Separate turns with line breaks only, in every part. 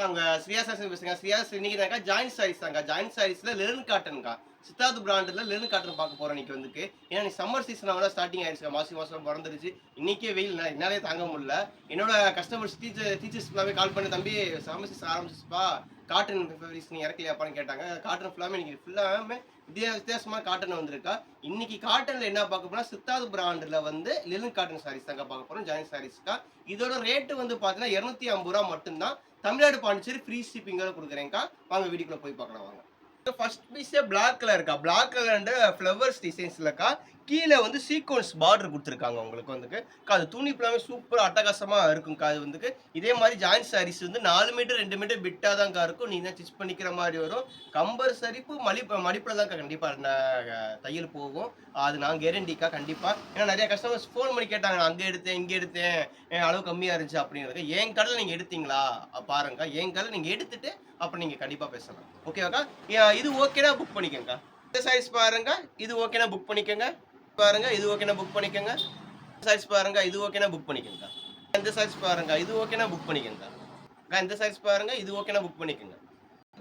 நாங்க ஸ்ரீயா சாரீஸ் பேசுறேங்க. ஸ்ரீயா இன்னைக்குனாக்கா joint sarees தாங்க. ஜாயிண்ட் சாரீஸ்ல லெனின் காட்டன்க்கா. சித்தார்த் பிராண்ட்ல லெனின் காட்டன் பார்க்க போறோம் இன்னைக்கு வந்துக்கு. ஏன்னா இன்னைக்கு சம்மர் சீசன் அவ்வளோ ஸ்டார்ட்டிங் ஆயிடுச்சுங்க. மாசி மாசம் பொறந்துருச்சு. இன்னைக்கே வெயில் என்னாலயே தாங்க முடியல. என்னோட கஸ்டமர்ஸ் டீச்சர்ஸ் ஃபுல்லாவே கால் பண்ணி தம்பி சம்மர் சீசன் ஆரம்பிச்சிச்சுப்பா. காட்டன் ஃபேப்ரிக்ஸ் நீ இறக்கலையாப்பான்னு கேட்டாங்க. காட்டன் ஃபுல்லாமே இன்னைக்கு ஃபுல்லாமே வித்தியாசமா காட்டன் வந்திருக்கா. இன்னைக்கு காட்டன்ல என்ன பார்க்க போனா சித்தார்த் பிராண்ட்ல வந்து லெனின் காட்டன் சாரீஸ் தாங்க பார்க்க போறோம். ஜாயிண்ட் சாரீஸ்க்கா. இதோட ரேட் வந்து பார்த்தீங்கன்னா ரூ. 250 மட்டும்தான். தமிழ்நாடு பாண்டிச்சேரி ஃப்ரீ ஷிப்பிங்கோட குடுக்குறேன்க்கா. வாங்க வீடியோக்குள்ள போய் பார்க்கலாம் வாங்க. ஃபர்ஸ்ட் பீஸே பிளாக் கலர்க்கா. பிளாக் கலர் அண்ட் ஃப்ளவர்ஸ் டிசைன்ஸ்லக்கா. கீழ வந்து சீக்வென்ஸ் பார்டர் குடுத்துருக்காங்க உங்களுக்கு வந்துக்கு. அது துணி ஃபுல்லாவே சூப்பரா அட்டகாசமா இருக்கும்க்கா. அது வந்துக்கு. இதே மாரி ஜாயிண்ட் சாரீஸ் வந்து 4 மீட்டர் 2 மீட்டர் பிட்டா தான்க்கா இருக்கும். நீங்க தான் ஸ்டிச் பண்ணிக்கிற மாரி வரும். கம்பர் சரிப்பு மடிப்புல தான்க்கா கண்டிப்பா தையல் போகும். அது நான் கேரண்டிக்கா கண்டிப்பா. ஏன்னா நெறைய கஸ்டமர்ஸ் ஃபோன் பண்ணி கேட்டாங்க. நான் அங்க எடுத்தேன், இங்க எடுத்தேன். அளவு கம்மியா இருந்துச்சு அப்படிங்கிறது. என் கடையில நீங்க எடுத்தீங்களா? பாருங்கக்கா. என் கடையில நீங்க எடுத்துட்டு அப்புறம் நீங்க கண்டிப்பா பேசலாம். ஓகேவாக்கா? இது ஓகேனா புக் பண்ணிக்கங்கக்கா. இந்த சைஸ் பாருங்க. இது ஓகேனா புக் பண்ணிக்கங்க. பாருங்க. இது ஓகேனா புக் பண்ணிக்கங்க. சைஸ் பாருங்க. இது ஓகேனா புக் பண்ணிக்கங்கக்கா. இந்த சைஸ் பாருங்க. இது ஓகேனா புக் பண்ணிக்கங்கக்கா. இந்த சைஸ் பாருங்க. இது ஓகேனா புக் பண்ணிக்கங்க.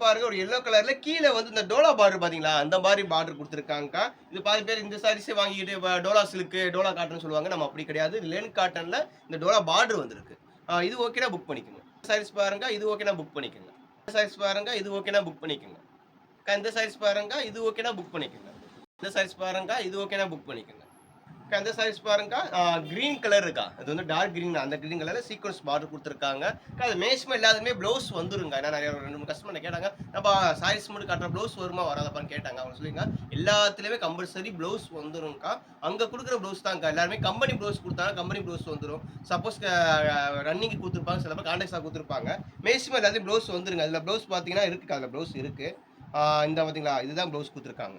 பாருங்க ஒரு எல்லோ கலர்ல கீழ வந்து இந்த டோலா பார்டர் பாத்தீங்களா? அந்த மாரி பார்டர் குடுத்துருக்காங்கக்கா. இது பாதி பேர் இந்த சாரீஸே வாங்கிட்டு டோலா சில்க், டோலா காட்டன் சொல்லுவாங்க. நம்ம அப்படி கிடையாது. லெனின் காட்டன்ல இந்த டோலா பார்டர் வந்திருக்கு. இது ஓகேனா புக் பண்ணிக்கங்க. சாரீஸ் பாருங்க. இது ஓகேனா புக் பண்ணிக்கங்க. இந்த சாரீஸ் பாருங்க. இது ஓகேனா புக் பண்ணிக்கங்க. இந்த சாரீஸ் பாருங்க. இது ஓகேனா புக் பண்ணிக்கங்க. இந்த சாரீஸ் பாருங்க. இது ஓகேனா புக் பண்ணிக்கங்க. அந்த சாரீஸ் பாருங்க. கிரீன் கலர் இருக்கா. அது வந்து டார்க் கிரீன் அந்த கிரீன் கலர்ல சீக்வென்ஸ் பார்டர் குடுத்துருக்காங்க. அது மேக்ஸிமம் எல்லாத்துக்குமே ப்ளவுஸ் வந்துருங்க. ஏன்னா நெறைய 2, 3 கஸ்டமர் கேட்டாங்க. "அப்பா சாரீஸ் மட்டும் காட்டுற ப்ளவுஸ் வருமா வராதாப்பான்னு?" கேட்டாங்க. அவங்க சொல்லிங்க எல்லாத்துலயுமே கம்பல்சரி ப்ளவுஸ் வந்துரும்க்கா. அங்க குடுக்குற ப்ளவுஸ் தான்க்கா. எல்லாருமே கம்பெனி ப்ளவுஸ் குடுத்தாங்க. கம்பெனி ப்ளவுஸ் வந்துரும். சப்போஸ் ரன்னிங்க்கு குடுத்துருப்பாங்க. சில பேர் கான்ட்ராக்ட் ஸ்டாக் குடுத்துருப்பாங்க. மேக்ஸிமம் எல்லாத்தையும் ப்ளவுஸ் வந்துருங்க. அதுல ப்ளவுஸ் பார்த்தீங்கன்னா இருக்குக்கா. அதுல ப்ளவுஸ் இருக்கு. இந்த பார்த்தீங்களா? இதுதான் ப்ளவுஸ் குடுத்துருக்காங்க.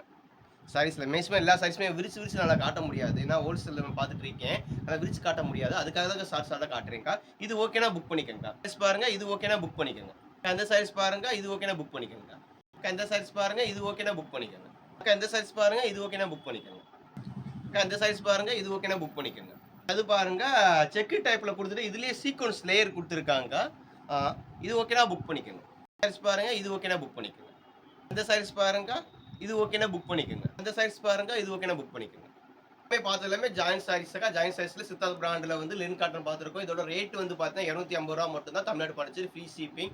சாரீஸ்ல மேக்ஸிமம் எல்லா சாரீஸுமே விரிச்சு நல்லா காட்ட முடியாது. ஏன்னா ஹோல்சேல்ல நான் பார்த்துட்டு இருக்கேன். அத விரிச்சு காட்ட முடியாது. அதுக்காக தான் ஷார்ட்டா காட்டுறேன்க்கா. இது ஓகேனா புக் பண்ணிக்கங்கக்கா. சாரீஸ் பாருங்க. இது ஓகேனா புக் பண்ணிக்கங்க. இந்த சாரீஸ் பாருங்க. இது ஓகேனா புக் பண்ணிக்கங்கக்கா. இந்த சாரீஸ் பாருங்க. இது ஓகேனா புக் பண்ணிக்கங்க. இந்த சாரீஸ் பாருங்க. இது ஓகேனா புக் பண்ணிக்கங்க. இந்த சாரீஸ் பாருங்க. இது ஓகேனா புக் பண்ணிக்கங்க. அது பாருங்க செக் டைப்ல குடுத்துட்டு இதுலயே சீக்வென்ஸ் லேயர் குடுத்துருக்காங்கக்கா. ஆ இது ஓகேனா புக் பண்ணிக்கங்க. சாரீஸ் பாருங்க. இது ஓகேனா புக் பண்ணிக்கங்க. இந்த சாரீஸ் பாருங்க. இது ஓகேனா புக் பண்ணிக்கங்க. அந்த சாரீஸ் பாருங்க. இது ஓகேனா புக் பண்ணிக்கங்க. பார்த்தது எல்லாமே ஜாயிண்ட் சாரீஸ்க்கா. ஜாயிண்ட் சாரீஸ்ல சித்தார்த் பிராண்ட்ல வந்து லெனின் காட்டன் பார்த்திருக்கோம். இதோட ரேட் வந்து பார்த்தீங்கன்னா ரூ. 250 மட்டும் தான். Tamil Nadu Pondicherry free shipping.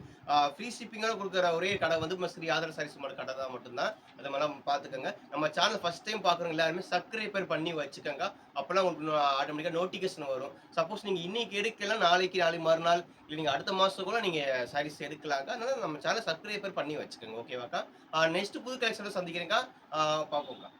Free ஷிப்பிங்கோட குடுக்குற ஒரே கடை வந்து ஸ்ரீ ஆதர் சாரீஸ் கடை தான் மட்டும் தான். அத மாரிலாம் பார்த்துக்கங்க. நம்ம சேனல் ஃபர்ஸ்ட் டைம் பார்க்குறவங்க எல்லாருமே சப்ஸ்கிரைபர் பண்ணி வச்சுக்கங்க. அப்பலாம் உங்களுக்கு ஆட்டோமேட்டிக்கா நோட்டிஃபிகேஷன் வரும். சப்போஸ் நீங்க இன்னைக்கு எடுக்கல நாளைக்கு மறுநாள் இல்ல நீங்க அடுத்த மாசம் கூட நீங்க சாரீஸ் எடுக்கலாங்க. அதனால நம்ம சேனல் சப்ஸ்கிரைபர் பண்ணி வச்சுக்கங்க. ஓகேவாக்கா? நெக்ஸ்ட் புது கலெக்ஷன்ல சந்திக்கிறேன்க்கா. பார்ப்போம்க்கா.